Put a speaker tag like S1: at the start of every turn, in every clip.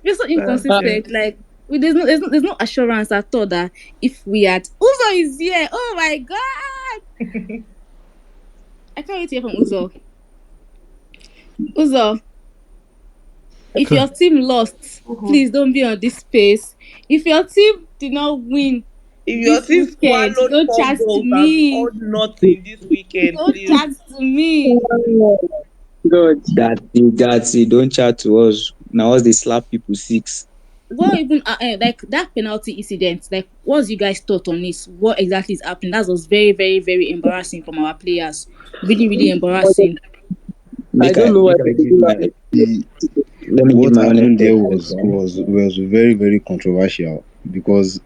S1: We're so inconsistent. Like there's no assurance at all that if we had Uzo is here. Oh my god! I can't wait to hear from Uzo. Uzo, if your team lost, please don't be on this space. If your team did not win
S2: If your
S1: this
S2: team
S1: weekend,
S2: swallowed
S1: don't
S2: four
S1: chat to
S2: goals and
S1: me.
S2: scored nothing this weekend,
S1: Don't
S2: please.
S1: chat to me.
S3: God.
S4: That's it. Don't chat to us. Now us they slap people six.
S1: What even like that penalty incident? Like, what's you guys thought on this? What exactly is happening? That was very, very, very embarrassing from our players. Really, really embarrassing.
S3: I
S4: Make I
S3: don't know why
S4: make I
S3: they
S4: give
S3: do
S4: my
S3: that.
S5: The,
S4: let me give
S5: what
S4: my honest
S5: happened there
S4: thoughts.
S5: was very very controversial because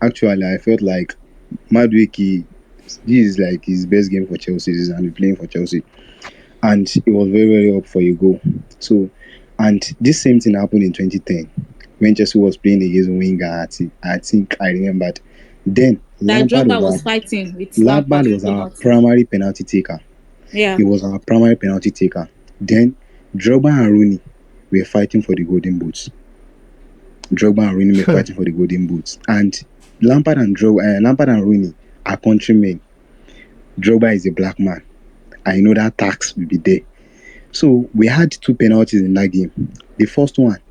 S5: actually I felt like Madueke, this is like his best game for Chelsea and he's playing for Chelsea, and it was very very up for a goal. So, and this same thing happened in 2010 when Chelsea was playing against Winger. I think I remembered. Then
S1: That Drogba was fighting with Lampard
S5: Lampard
S1: for
S5: was our
S1: penalty.
S5: primary penalty taker.
S1: Yeah,
S5: He was our primary penalty taker. Then Drogba and Rooney were fighting for the golden boots. Drogba and Rooney were fighting for the golden boots. And Lampard and Rooney are countrymen. Drogba is a black man. I know that tax will be there. So we had two penalties in that game. The first one,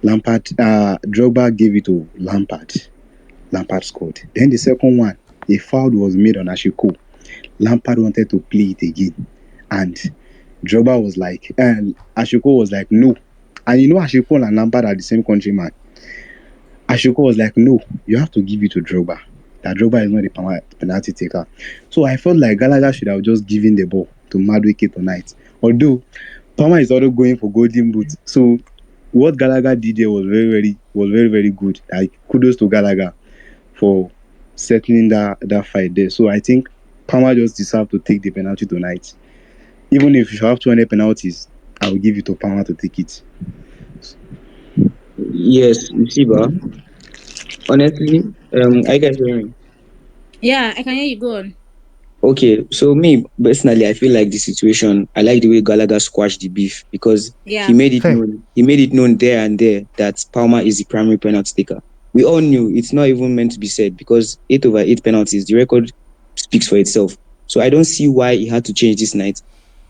S5: Drogba gave it to Lampard. Lampard scored. Then the second one, a foul was made on Ashiko. Lampard wanted to play it again, and Drogba was like, and Ashiko was like, no. And you know, Ashiko and Lampard are the same countryman. Ashiko was like, no, you have to give it to Drogba. That Drogba is not a penalty taker. So I felt like Gallagher should have just given the ball to Madueke tonight. Although Palmer is already going for golden boot. So what Gallagher did there was very good. Like kudos to Gallagher for settling that fight there. So I think Palmer just deserved to take the penalty tonight. Even if you have 200 penalties, I will give it to Palmer to take it.
S4: Yes, you see, but honestly, I guys hearing me?
S1: yeah, I can hear you. Go on.
S4: Okay, so me personally, I feel like the situation. I like the way Gallagher squashed the beef because he
S1: Yeah,
S4: made it known. He made it known there and there that Palmer is the primary penalty taker. We all knew it's not even meant to be said because 8/8 penalties, the record speaks for itself. So I don't see why he had to change this night.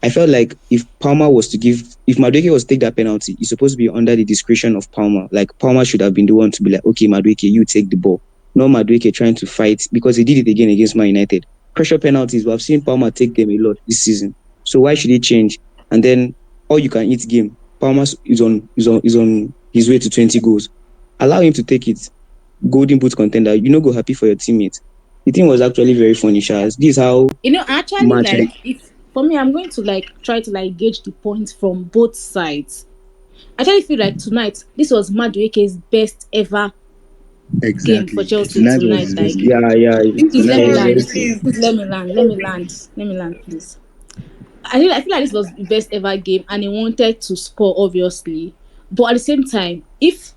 S4: I felt like if Madueke was to take that penalty, it's supposed to be under the discretion of Palmer. Like Palmer should have been the one to be like, okay, Madueke, you take the ball. Not Madueke trying to fight because he did it again against Man United. Pressure penalties, we have seen Palmer take them a lot this season. So why should he change? And then all you can eat game, Palmer is on his way to 20 goals. Allow him to take it. Golden boot contender. You know, go happy for your teammates. The thing was actually very funny, Charles. This is how
S1: actually,
S4: much
S1: like, if for me, I'm going to like try to like gauge the points from both sides. I actually feel like tonight this was Madueke's best ever game for
S5: Exactly.
S1: Chelsea
S5: Tonight was
S1: tonight.
S5: his best
S1: Like,
S5: game.
S4: yeah.
S1: please
S5: Tonight
S1: let me
S5: was his
S1: land.
S4: Very
S5: best
S4: true.
S5: game.
S1: Please let me land. Let me land, please. I feel like this was the best ever game, and he wanted to score, obviously. But at the same time, if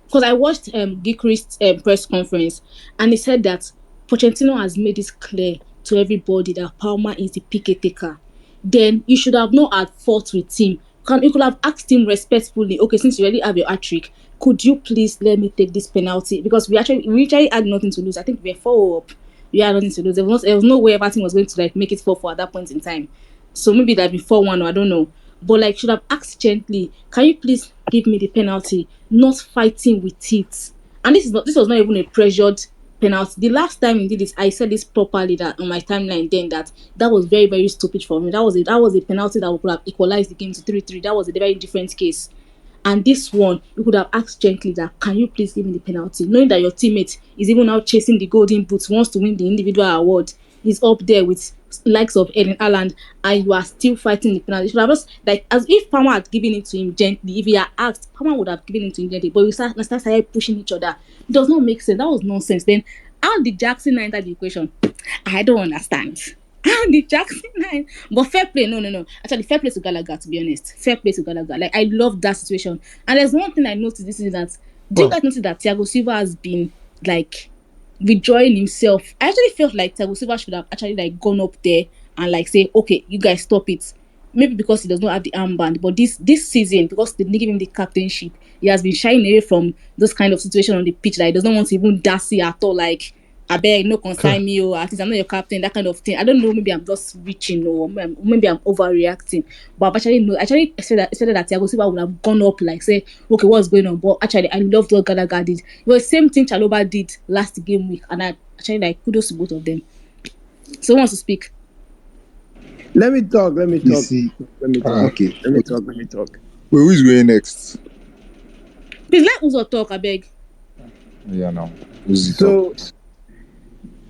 S1: because I watched Gikri's press conference, and he said that Pochettino has made it clear to everybody that Palmer is the PK taker. Then you should have not had fought with him. You could have asked him respectfully, okay, since you already have your hat trick, could you please let me take this penalty? Because we actually had nothing to lose. I think we were 4 up. We had nothing to lose. There was no way Everton was going to like make it 4-4 at that point in time. So maybe that before 1 or I don't know. But like should have asked gently, can you please give me the penalty? Not fighting with it. And this was not even a pressured penalty. The last time he did this, I said this properly that on my timeline then that was very, very stupid for me. That was a penalty that would have equalized the game to 3-3. That was a very different case. And this one, you could have asked gently that, can you please give me the penalty? Knowing that your teammate is even now chasing the golden boots, wants to win the individual award, is up there with likes of Erling Haaland, and you are still fighting the penalty. You should have just, like, as if Palmer had given it to him gently. If he had asked, Palmer would have given it to him gently. But we started pushing each other. It does not make sense. That was nonsense. Then, how did Jackson enter the equation? I don't understand. The Jackson 9. But fair play, no. Actually, fair play to Gallagher, to be honest. Fair play to Gallagher. Like, I love that situation. And there's one thing I noticed this is that, do you guys notice that Thiago Silva has been, like, withdrawing himself? I actually felt like Thiago Silva should have actually, like, gone up there and, like, say, okay, you guys stop it. maybe because he does not have the armband, but this season, because they didn't give him the captainship, he has been shying away from those kind of situation on the pitch. Like, he does not want to even dassy at all. Like, I beg, no consign me, or at least I'm not your captain, that kind of thing. I don't know, maybe I'm just reaching, or maybe I'm overreacting. But I've actually expected that Thiago Silva would have gone up, like, say, okay, what's going on? But actually, I loved what Gallagher did. It was the same thing Chaloba did last game week, and I actually like kudos to both of them. So who wants to speak?
S6: Let me talk.
S5: You see, okay.
S6: Let me talk.
S7: Wait, who is going next?
S1: Please let Uzo talk, I beg.
S7: Yeah, now. Who's it
S6: So,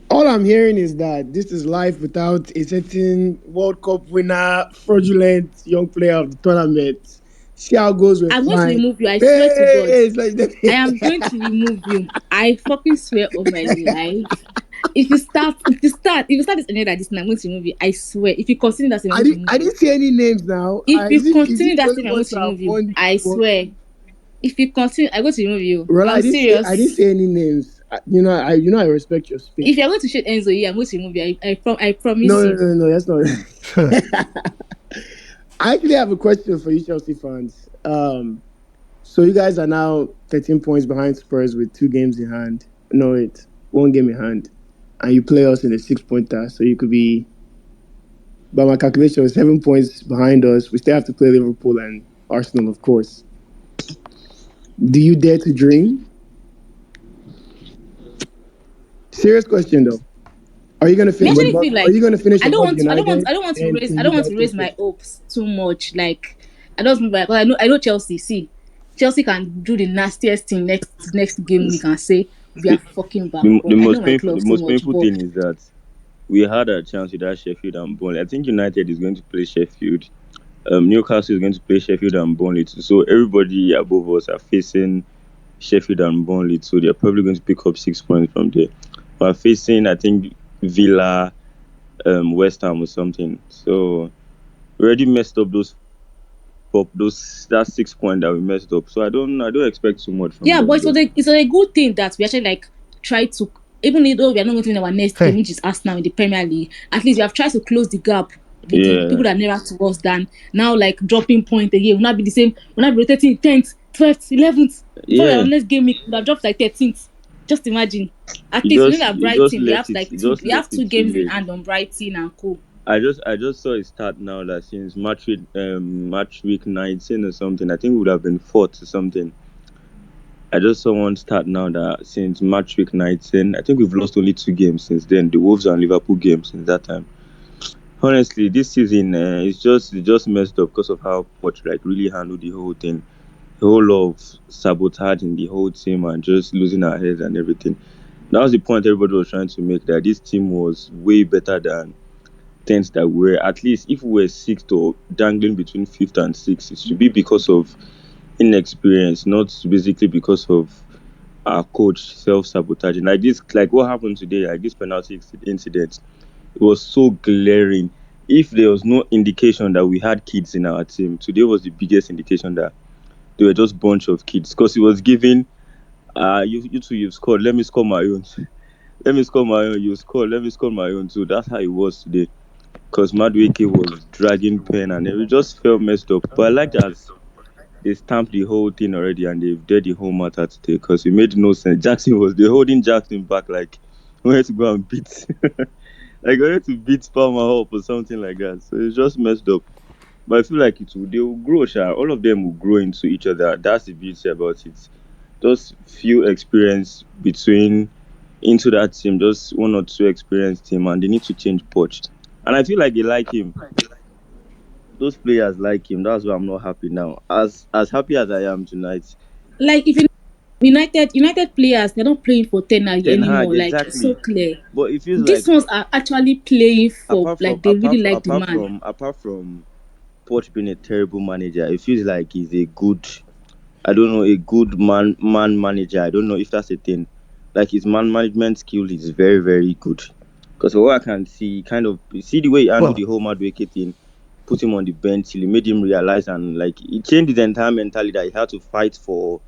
S6: all I'm hearing is that this is life without a certain World Cup winner, fraudulent young player of the tournament. See how it goes with
S1: I'm going to
S6: fine.
S1: remove you. I swear to God.
S6: It's like
S1: I am going to remove you. I fucking swear on my life. If you start this energy like this, I'm going to remove you. I swear. If you continue that, I'm going to remove
S6: I
S1: you.
S6: didn't see any names now.
S1: If you
S6: Is
S1: continue
S6: it
S1: that
S6: just
S1: thing, I'm going
S6: once
S1: to
S6: I've
S1: remove you.
S6: won
S1: I
S6: before?
S1: swear. If you continue, I'm going to remove you.
S6: Well,
S1: I'm serious.
S6: I didn't say any names. I respect your space.
S1: If you're going to shoot Enzo here, I'm going to remove you. I promise
S6: No,
S1: you.
S6: that's not. I actually have a question for you, Chelsea fans. So you guys are now 13 points behind Spurs with 2 games in hand. No, it's 1 game in hand, and you play us in a 6-pointer. So you could be, by my calculation, 7 points behind us. We still have to play Liverpool and Arsenal, of course. Do you dare to dream? Serious question though. Are you gonna
S1: Me
S6: finish?
S1: actually feel
S6: Are
S1: like
S6: you gonna finish
S1: I don't
S6: above
S1: want to,
S6: United? And
S1: I
S6: can
S1: don't
S6: you
S1: want
S6: guys
S1: to raise
S6: take
S1: my
S6: it?
S1: hopes too much. Like, I don't, because I know Chelsea. See, Chelsea can do the nastiest thing next game. We can say we are
S2: The,
S1: fucking back.
S2: the,
S1: But
S2: the
S1: I know
S2: most
S1: my
S2: painful the
S1: club so
S2: most
S1: much.
S2: painful
S1: But
S2: thing is that we had a chance with that Sheffield and Burnley. I think United is going to play Sheffield. Newcastle is going to play Sheffield and Burnley too. So everybody above us are facing Sheffield and Burnley too. They're probably going to pick up 6 points from there. We're facing, I think, Villa, West Ham or something. So we already messed up that 6 point that we messed up. So I don't expect too much from
S1: yeah, but
S2: them though.
S1: it's a good thing that we actually like try to, even though we are not going to win our next game, which is Arsenal in the Premier League. At least we have tried to close the gap with the
S2: Yeah,
S1: people that are nearer to us than now, like dropping point again. Will not be the same. Will not be rotating 10th, 12th, 11th. Before our
S2: yeah.
S1: next game, we would have dropped like 13th. Just imagine. At
S2: You
S1: least we know
S2: just
S1: that
S2: you just
S1: Brighton, we
S2: left
S1: have
S2: it.
S1: like
S2: You
S1: two,
S2: just
S1: we have
S2: left
S1: two
S2: it too
S1: games in
S2: late.
S1: hand on Brighton and co.
S2: I just saw a start now that since match week 19 or something, I think it would have been fourth or something. I just saw one start now that since match week 19, I think we've lost only 2 games since then. The Wolves and Liverpool games since that time. Honestly, this season it's just messed up because of how Poch like really handled the whole thing. A whole lot of sabotage in the whole team and just losing our heads and everything. That was the point everybody was trying to make, that this team was way better than tenth that we were. At least if we were sixth or dangling between fifth and sixth, it should be because of inexperience, not basically because of our coach self-sabotaging. Like this, like what happened today, like this penalty incident, it was so glaring. If there was no indication that we had kids in our team, today was the biggest indication that they were just bunch of kids. Because it was giving, you two, you've scored, let me score my own. Let me score my own, you score, let me score my own too. That's how it was today. Because madueke was dragging pen and it just felt messed up. But I like that they stamped the whole thing already and they've dead the whole matter today, because it made no sense. Jackson was they holding Jackson back like he wanted to go and beat like he wanted to beat Palmer up or something like that. So it's just messed up. But I feel like they will grow, sha. All of them will grow into each other. That's the beauty about it. Just few experience between into that team, just one or two experienced team, and they need to change Poch. And I feel like they like him. Those players like him. That's why I'm not happy now. As happy as I am tonight,
S1: Like, if you United players, they're not playing for tenag
S2: Ten Hag
S1: anymore. Like, it's so
S2: exactly.
S1: clear.
S2: But it feels like
S1: These ones are actually playing for, like, they really like the man.
S2: apart from Poch being a terrible manager, it feels like he's a good, I don't know, a good man manager. I don't know if that's a thing. Like his man management skill is very very good. Because what I can see, kind of see the way he handled the whole Madueke thing, put him on the bench, he made him realize, and like he changed his entire mentality that he had to fight for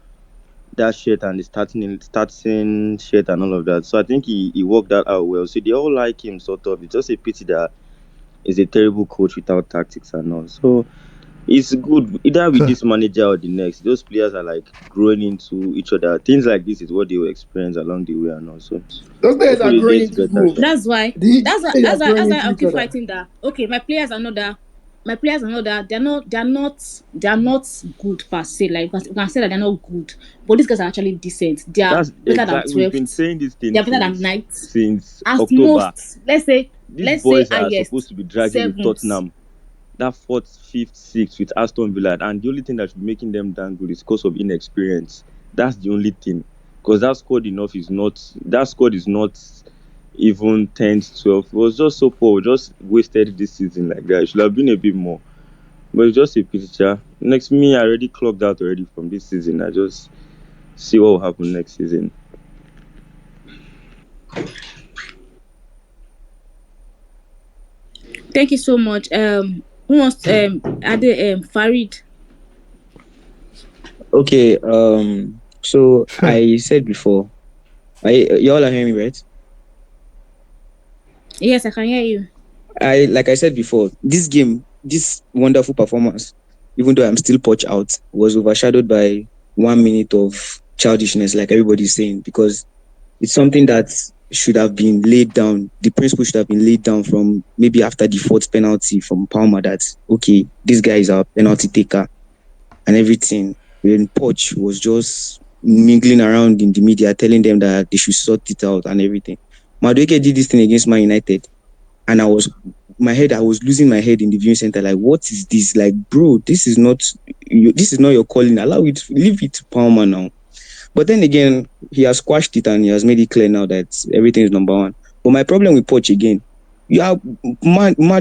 S2: that shirt and the starting shirt and all of that. So I think he worked that out well. So they all like him sort of. It's just a pity that is a terrible coach without tactics and all. So it's good either with this manager or the next. Those players are like growing into each other. Things like this is what they will experience along the way and also.
S6: Those players are
S2: Hopefully it
S6: growing
S2: gets
S6: into
S2: better.
S6: who?
S2: Sha.
S1: That's why.
S6: The
S1: That's why.
S6: players are
S1: That's why.
S6: growing
S1: That's why
S6: into
S1: I'll
S6: each
S1: keep
S6: other.
S1: fighting that. Okay, my players are not that. My players are not that. They're not. They're not. They're not good per se. Like we can say that they're not good, but these guys are actually decent. They are
S2: That's
S1: better than
S2: exactly we've been
S1: 12th.
S2: saying this
S1: They
S2: thing
S1: are better than ninth.
S2: since
S1: As
S2: October.
S1: most, let's say.
S2: These
S1: Let's say
S2: boys are supposed
S1: highest
S2: to be dragging with
S1: seventh.
S2: Tottenham. That fourth, fifth, sixth with Aston Villa, and the only thing that should be making them down good is because of inexperience. That's the only thing. Because that squad is not even 10th, 12th. It was just so poor. We just wasted this season like that. It should have been a bit more. But it's just a picture. Next me, I already clocked out already from this season. I just see what will happen next season.
S1: Thank you so much. Who wants Ade Farid?
S4: Okay. So I said before, y'all are hearing me, right?
S1: Yes, I can hear you.
S4: Like I said before, this game, this wonderful performance, even though I'm still Poch out, was overshadowed by 1 minute of childishness, like everybody's saying, because it's something that should have been laid down. The principle should have been laid down from maybe after the fourth penalty from Palmer. That okay, this guy is our penalty taker and everything. When Poch was just mingling around in the media, telling them that they should sort it out and everything. Madueke did this thing against Man United, and I was losing my head in the viewing center. Like, what is this? Like, bro, this is not your calling. Leave it to Palmer now. But then again, he has squashed it and he has made it clear now that everything is number one. But my problem with Poch again, you have